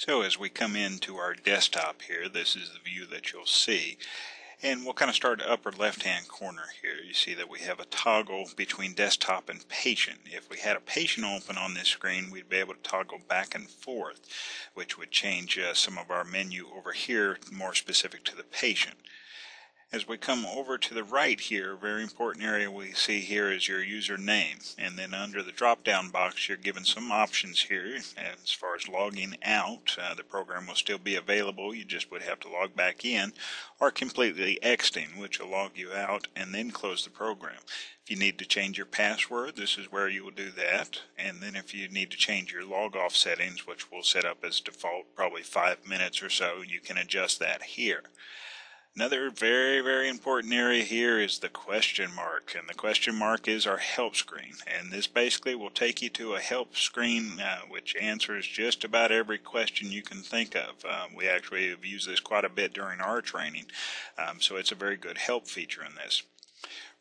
So as we come into our desktop here, this is the view that you'll see. And we'll kind of start upper left-hand corner here. You see that we have a toggle between desktop and patient. If we had a patient open on this screen, we'd be able to toggle back and forth, which would change some of our menu over here, more specific to the patient. As we come over to the right here, a very important area we see here is your username. And then under the drop-down box, you're given some options here. As far as logging out, the program will still be available. You just would have to log back in, or completely exiting, which will log you out and then close the program. If you need to change your password, this is where you will do that. And then if you need to change your log-off settings, which we'll set up as default, probably 5 minutes or so, you can adjust that here. Another very, very important area here is the question mark, and the question mark is our help screen, and this basically will take you to a help screen which answers just about every question you can think of. We actually have used this quite a bit during our training, so it's a very good help feature in this.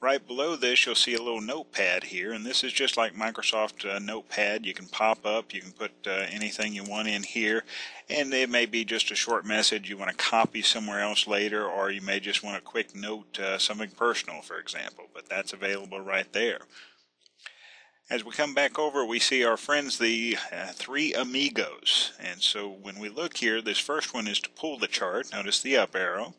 Right below this, you'll see a little notepad here, and this is just like Microsoft Notepad. You can pop up, you can put anything you want in here, and it may be just a short message you want to copy somewhere else later, or you may just want a quick note, something personal, for example, but that's available right there. As we come back over, we see our friends, the three amigos, and so when we look here, this first one is to pull the chart. Notice the up arrow.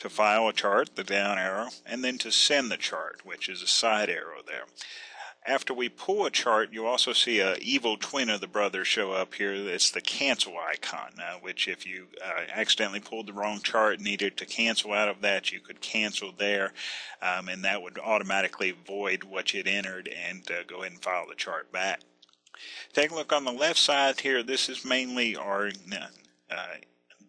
To file a chart, the down arrow, and then to send the chart, which is a side arrow there. After we pull a chart, you'll also see an evil twin of the brother show up here. It's the cancel icon, which if you accidentally pulled the wrong chart and needed to cancel out of that, you could cancel there, and that would automatically void what you'd entered and go ahead and file the chart back. Take a look on the left side here. This is mainly our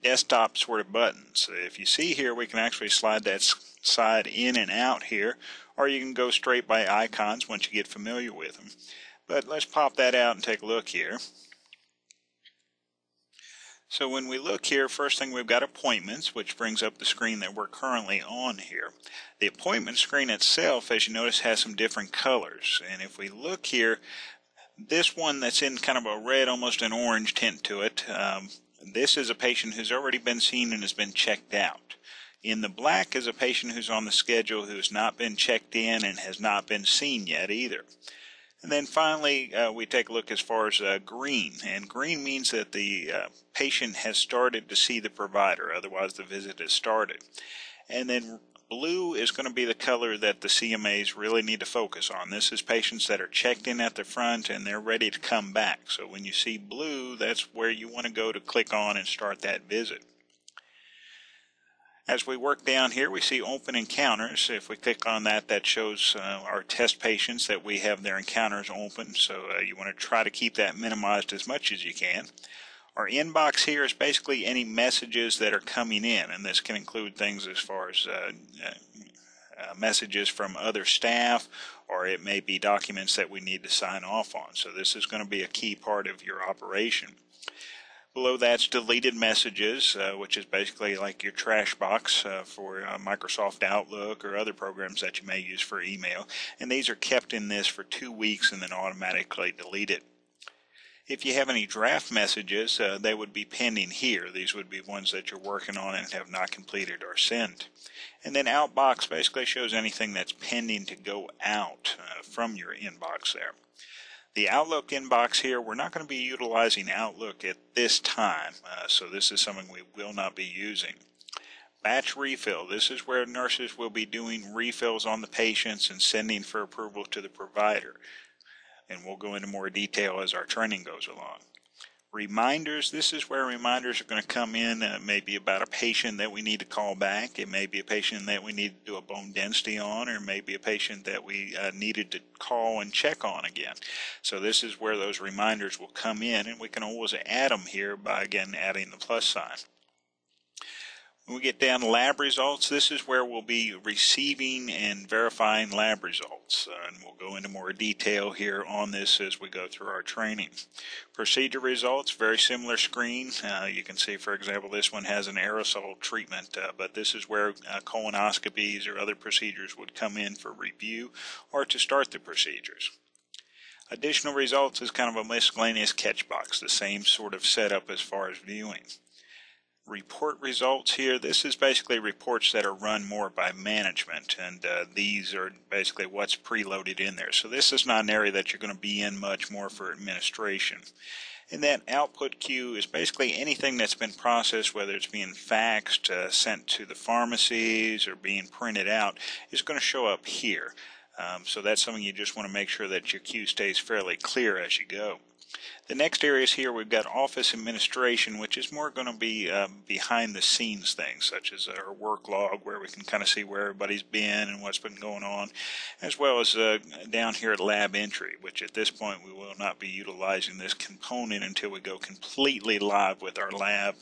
desktop sort of buttons. If you see here, we can actually slide that side in and out here, or you can go straight by icons once you get familiar with them. But let's pop that out and take a look here. So when we look here, first thing we've got appointments, which brings up the screen that we're currently on here. The appointment screen itself, as you notice, has some different colors. And if we look here, this one that's in kind of a red, almost an orange tint to it, this is a patient who's already been seen and has been checked out. In the black is a patient who's on the schedule who's not been checked in and has not been seen yet either. And then finally, we take a look as far as green. And green means that the patient has started to see the provider, otherwise the visit has started. And then blue is going to be the color that the CMAs really need to focus on. This is patients that are checked in at the front and they're ready to come back. So when you see blue, that's where you want to go to click on and start that visit. As we work down here, we see open encounters. If we click on that, that shows our test patients that we have their encounters open. So you want to try to keep that minimized as much as you can. Our inbox here is basically any messages that are coming in, and this can include things as far as messages from other staff, or it may be documents that we need to sign off on. So this is going to be a key part of your operation. Below that's deleted messages, which is basically like your trash box for Microsoft Outlook or other programs that you may use for email. And these are kept in this for 2 weeks and then automatically deleted. If you have any draft messages, they would be pending here. These would be ones that you're working on and have not completed or sent. And then outbox basically shows anything that's pending to go out from your inbox there. The Outlook inbox here, we're not going to be utilizing Outlook at this time, so this is something we will not be using. Batch refill, this is where nurses will be doing refills on the patients and sending for approval to the provider. And we'll go into more detail as our training goes along. Reminders, this is where reminders are going to come in. Maybe about a patient that we need to call back. It may be a patient that we need to do a bone density on, or maybe a patient that we needed to call and check on again. So this is where those reminders will come in, and we can always add them here by, again, adding the plus sign. When we get down to lab results, this is where we'll be receiving and verifying lab results. And we'll go into more detail here on this as we go through our training. Procedure results, very similar screen. You can see, for example, this one has an aerosol treatment, but this is where colonoscopies or other procedures would come in for review or to start the procedures. Additional results is kind of a miscellaneous catch box, the same sort of setup as far as viewing. Report results here, this is basically reports that are run more by management, and these are basically what's preloaded in there. So this is not an area that you're going to be in much more for administration. And that output queue is basically anything that's been processed, whether it's being faxed, sent to the pharmacies, or being printed out, is going to show up here. So that's something you just want to make sure that your queue stays fairly clear as you go. The next areas here, we've got office administration, which is more going to be behind the scenes things, such as our work log, where we can kind of see where everybody's been and what's been going on, as well as down here at lab entry, which at this point we will not be utilizing this component until we go completely live with our lab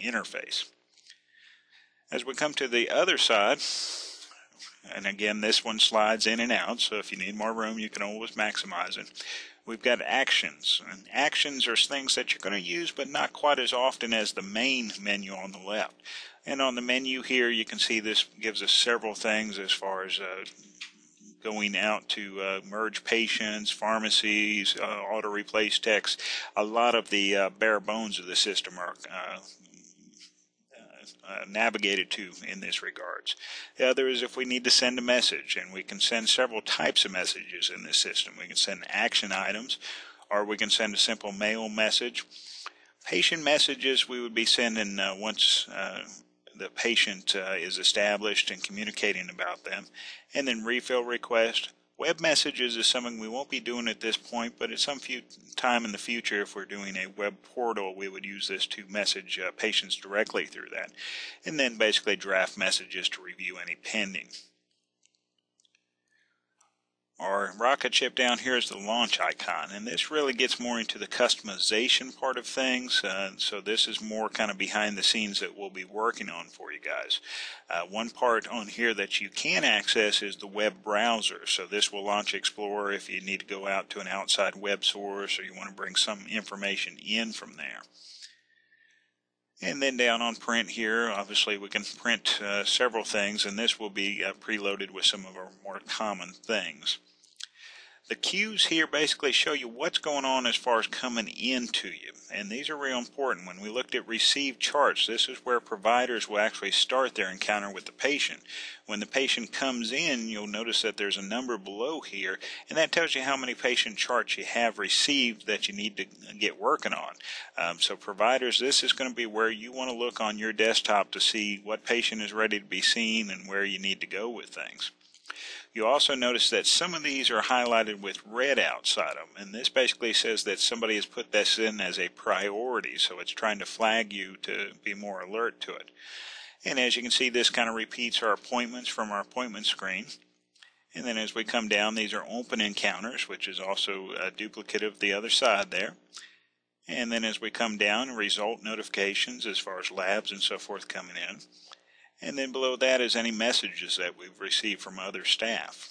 interface. As we come to the other side, and again this one slides in and out, so if you need more room you can always maximize it. We've got actions, and actions are things that you're going to use but not quite as often as the main menu on the left. And on the menu here you can see this gives us several things as far as going out to merge patients, pharmacies, auto replace techs. A lot of the bare bones of the system are navigated to in this regards. The other is if we need to send a message, and we can send several types of messages in this system. We can send action items, or we can send a simple mail message. Patient messages we would be sending once the patient is established and communicating about them. And then refill request. Web messages is something we won't be doing at this point, but at some time in the future, if we're doing a web portal, we would use this to message patients directly through that. And then basically draft messages to review any pending. Our rocket ship down here is the launch icon, and this really gets more into the customization part of things, so this is more kind of behind the scenes that we'll be working on for you guys. One part on here that you can access is the web browser, so this will launch Explorer if you need to go out to an outside web source or you want to bring some information in from there. And then down on print here, obviously we can print several things, and this will be preloaded with some of our more common things. The queues here basically show you what's going on as far as coming into you, and these are real important. When we looked at received charts, this is where providers will actually start their encounter with the patient. When the patient comes in, you'll notice that there's a number below here, and that tells you how many patient charts you have received that you need to get working on. So providers, this is going to be where you want to look on your desktop to see what patient is ready to be seen and where you need to go with things. You also notice that some of these are highlighted with red outside them, and this basically says that somebody has put this in as a priority, so it's trying to flag you to be more alert to it. And as you can see, this kind of repeats our appointments from our appointment screen. And then as we come down, these are open encounters, which is also a duplicate of the other side there. And then as we come down, result notifications as far as labs and so forth coming in. And then below that is any messages that we've received from other staff.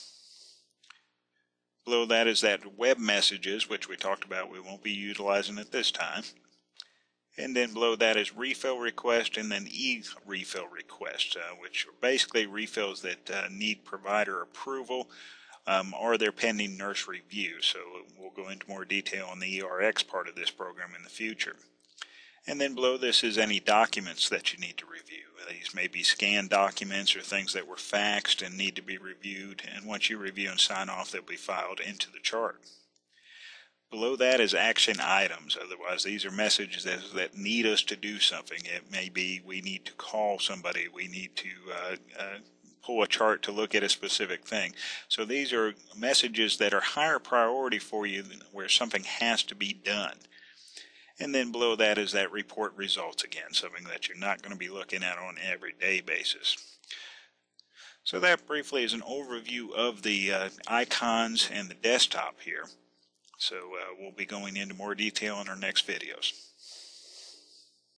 Below that is that web messages, which we talked about we won't be utilizing at this time. And then below that is refill request and then e-refill request, which are basically refills that need provider approval or they're pending nurse review. So we'll go into more detail on the ERX part of this program in the future. And then below this is any documents that you need to review. These may be scanned documents or things that were faxed and need to be reviewed, and once you review and sign off, they'll be filed into the chart. Below that is action items. Otherwise, these are messages that need us to do something. It may be we need to call somebody, we need to pull a chart to look at a specific thing. So these are messages that are higher priority for you where something has to be done. And then below that is that report results again, something that you're not going to be looking at on an everyday basis. So that briefly is an overview of the icons and the desktop here. So we'll be going into more detail in our next videos.